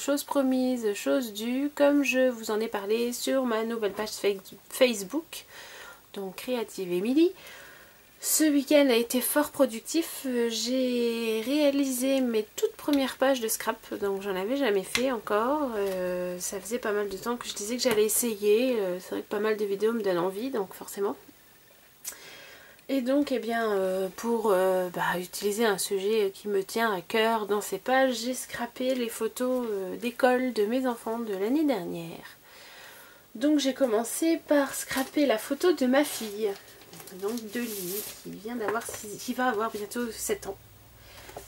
chose promise, chose due, comme je vous en ai parlé sur ma nouvelle page Facebook, donc Creative Emily. Ce week-end a été fort productif, j'ai réalisé mes toutes premières pages de scrap, donc j'en avais jamais fait encore, ça faisait pas mal de temps que je disais que j'allais essayer, c'est vrai que pas mal de vidéos me donnent envie, donc forcément. Et donc, eh bien, pour utiliser un sujet qui me tient à cœur dans ces pages, j'ai scrappé les photos d'école de mes enfants de l'année dernière. Donc j'ai commencé par scraper la photo de ma fille, donc de Lily, qui va avoir bientôt 7 ans.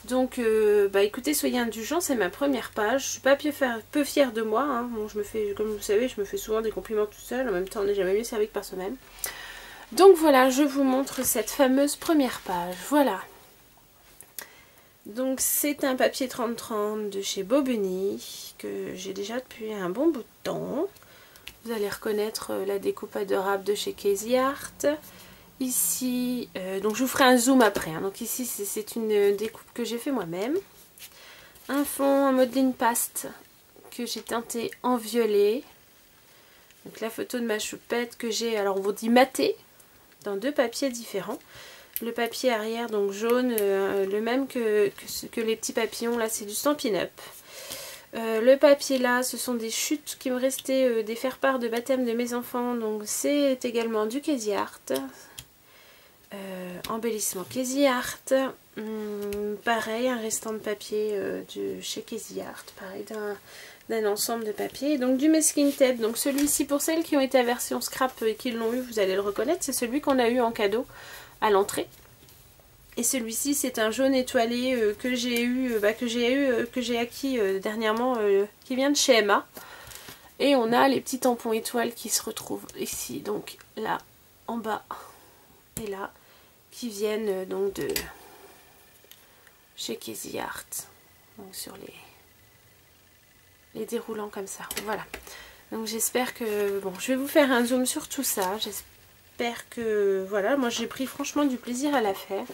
Donc écoutez, soyez indulgents, c'est ma première page, je suis pas peu fière de moi, hein. Bon, comme vous savez, je me fais souvent des compliments toute seule, en même temps on n'est jamais mieux servi que par soi-même. Donc voilà, je vous montre cette fameuse première page, voilà. Donc c'est un papier 30-30 de chez Bobeny, que j'ai déjà depuis un bon bout de temps. Vous allez reconnaître la découpe adorable de chez Casey Art. Ici, donc je vous ferai un zoom après, hein. Donc ici c'est une découpe que j'ai fait moi-même. Un fond en modeling paste que j'ai teinté en violet. Donc la photo de ma choupette que j'ai, alors on vous dit maté, dans 2 papiers différents. Le papier arrière donc jaune, le même que les petits papillons, là c'est du Stampin' Up. Le papier là, ce sont des chutes qui me restaient des faire-part de baptême de mes enfants, donc c'est également du Casey Art. Embellissement Casey Art. Pareil, un restant de papier de chez Casey Art, pareil d'un ensemble de papier. Donc du masking tape, donc celui-ci pour celles qui ont été à version scrap et qui l'ont eu, vous allez le reconnaître, c'est celui qu'on a eu en cadeau à l'entrée. Et celui-ci c'est un jaune étoilé que j'ai acquis dernièrement, qui vient de chez Emma. Et on a les petits tampons étoiles qui se retrouvent ici, donc là en bas et là, qui viennent donc de chez Casey Art, donc sur les déroulants comme ça, voilà. Donc j'espère que, bon, je vais vous faire un zoom sur tout ça, j'espère que, voilà, moi j'ai pris franchement du plaisir à la faire.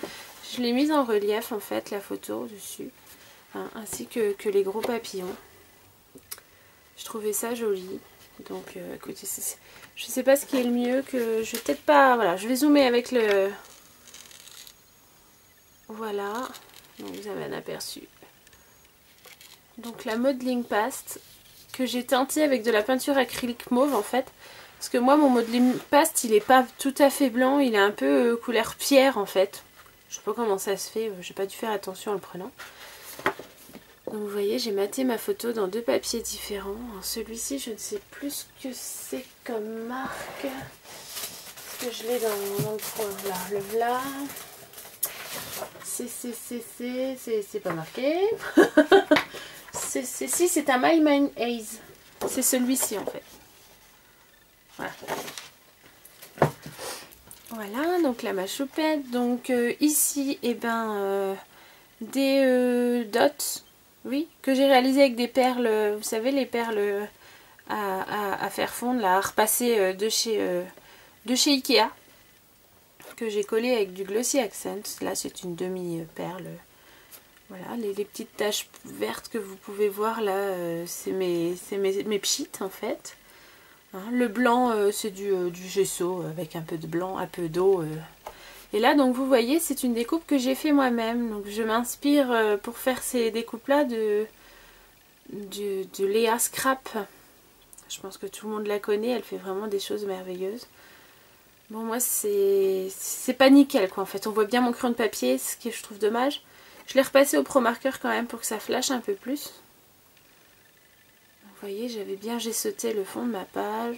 Je l'ai mise en relief en fait, la photo dessus, hein, ainsi que les gros papillons. Je trouvais ça joli, donc écoutez, je sais pas ce qui est le mieux, que je vais peut-être pas, voilà, je vais zoomer avec le, voilà, donc vous avez un aperçu. Donc la modeling paste que j'ai teintée avec de la peinture acrylique mauve en fait, parce que moi mon modeling paste il est pas tout à fait blanc, il est un peu couleur pierre en fait. Je sais pas comment ça se fait, j'ai pas dû faire attention en le prenant. Donc vous voyez, j'ai maté ma photo dans 2 papiers différents. Celui-ci je ne sais plus ce que c'est comme marque, parce que je l'ai dans le coin là, le v'là. C'est pas marqué. Si, c'est un My Mind Haze. C'est celui-ci en fait. Voilà. Voilà, donc là ma choupette. Donc ici, eh ben, des dots, oui, que j'ai réalisé avec des perles, vous savez, les perles à faire fondre, là, à repasser de chez Ikea, que j'ai collé avec du Glossy Accent. Là, c'est une demi-perle. Voilà, les petites taches vertes que vous pouvez voir là, c'est mes pchites en fait. Hein, le blanc, c'est du gesso avec un peu de blanc, un peu d'eau. Et là, donc vous voyez, c'est une découpe que j'ai fait moi-même. Donc je m'inspire pour faire ces découpes-là de Léa Scrap. Je pense que tout le monde la connaît, elle fait vraiment des choses merveilleuses. Bon, moi, c'est pas nickel quoi en fait. On voit bien mon crayon de papier, ce que je trouve dommage. Je l'ai repassé au Pro Marker quand même pour que ça flash un peu plus. Vous voyez, j'avais bien gessouté le fond de ma page.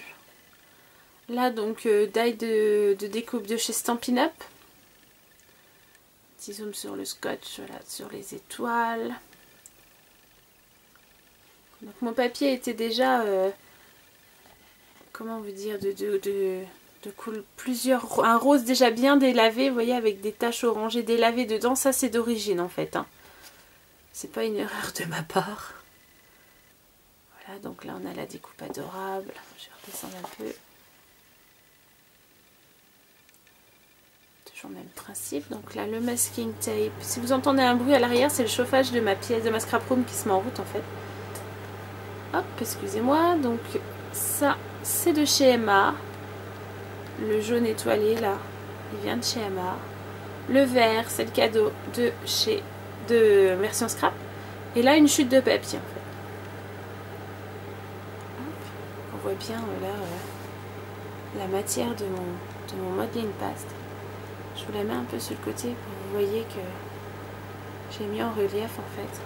Là, donc, die de découpe de chez Stampin' Up. Petit zoom sur le scotch, voilà, sur les étoiles. Donc, mon papier était déjà, comment vous dire, un rose déjà bien délavé, vous voyez, avec des taches orangées délavées dedans. Ça, c'est d'origine, en fait, hein. C'est pas une erreur de ma part. Voilà, donc là, on a la découpe adorable. Je vais redescendre un peu. Toujours le même principe. Donc là, le masking tape. Si vous entendez un bruit à l'arrière, c'est le chauffage de ma pièce, de ma scrap room qui se met en route, en fait. Hop, excusez-moi. Donc ça, c'est de chez Emma. Le jaune étoilé là, il vient de chez Emma. Le vert, c'est le cadeau de chez Version Scrap. Et là, une chute de papier en fait. Hop, on voit bien là la matière de mon modeling paste. Je vous la mets un peu sur le côté pour que vous voyez que j'ai mis en relief en fait.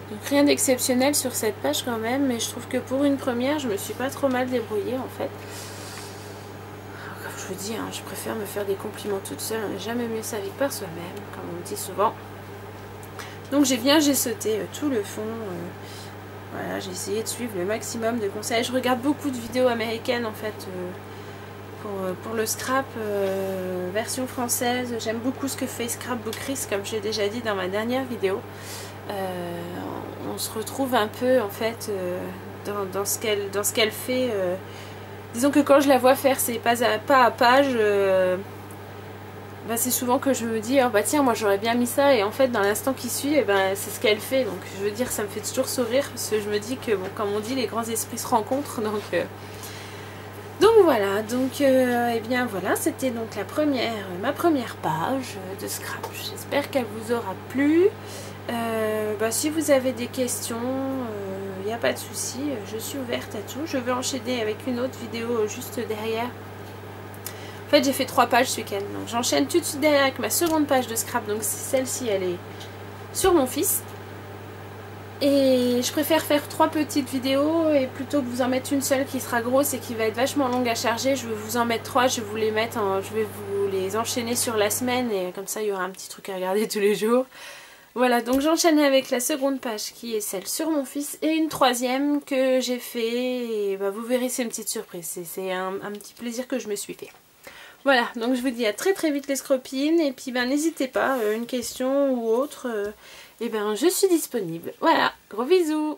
Donc rien d'exceptionnel sur cette page quand même, mais je trouve que pour une première, je me suis pas trop mal débrouillée en fait. Alors, comme je vous dis, hein, je préfère me faire des compliments toute seule, on n'est jamais mieux servi que par soi-même, comme on me dit souvent. Donc j'ai sauté tout le fond. Voilà, j'ai essayé de suivre le maximum de conseils. Je regarde beaucoup de vidéos américaines en fait pour le scrap version française. J'aime beaucoup ce que fait Scrapbookeries, comme j'ai déjà dit dans ma dernière vidéo. On se retrouve un peu en fait dans ce qu'elle fait. Disons que quand je la vois faire ses pas à page, c'est souvent que je me dis oh, bah tiens, moi j'aurais bien mis ça, et en fait dans l'instant qui suit, c'est ce qu'elle fait. Donc je veux dire, ça me fait toujours sourire parce que je me dis que bon, comme on dit, les grands esprits se rencontrent. Donc voilà, donc et bien voilà, c'était donc ma première page de scrap. J'espère qu'elle vous aura plu. Si vous avez des questions, il n'y a pas de souci, je suis ouverte à tout. Je vais enchaîner avec une autre vidéo juste derrière. En fait, j'ai fait 3 pages ce week-end, donc j'enchaîne tout de suite derrière avec ma seconde page de scrap. Donc celle-ci, elle est sur mon fils. Et je préfère faire 3 petites vidéos, et plutôt que vous en mettre une seule qui sera grosse et qui va être vachement longue à charger, je vais vous en mettre 3, je vais vous les enchaîner sur la semaine, et comme ça il y aura un petit truc à regarder tous les jours. Voilà, donc j'enchaîne avec la seconde page qui est celle sur mon fils, et une troisième que j'ai fait, et vous verrez, c'est une petite surprise, c'est un petit plaisir que je me suis fait. Voilà, donc je vous dis à très très vite les scropines, et puis n'hésitez pas, une question ou autre, je suis disponible. Voilà, gros bisous.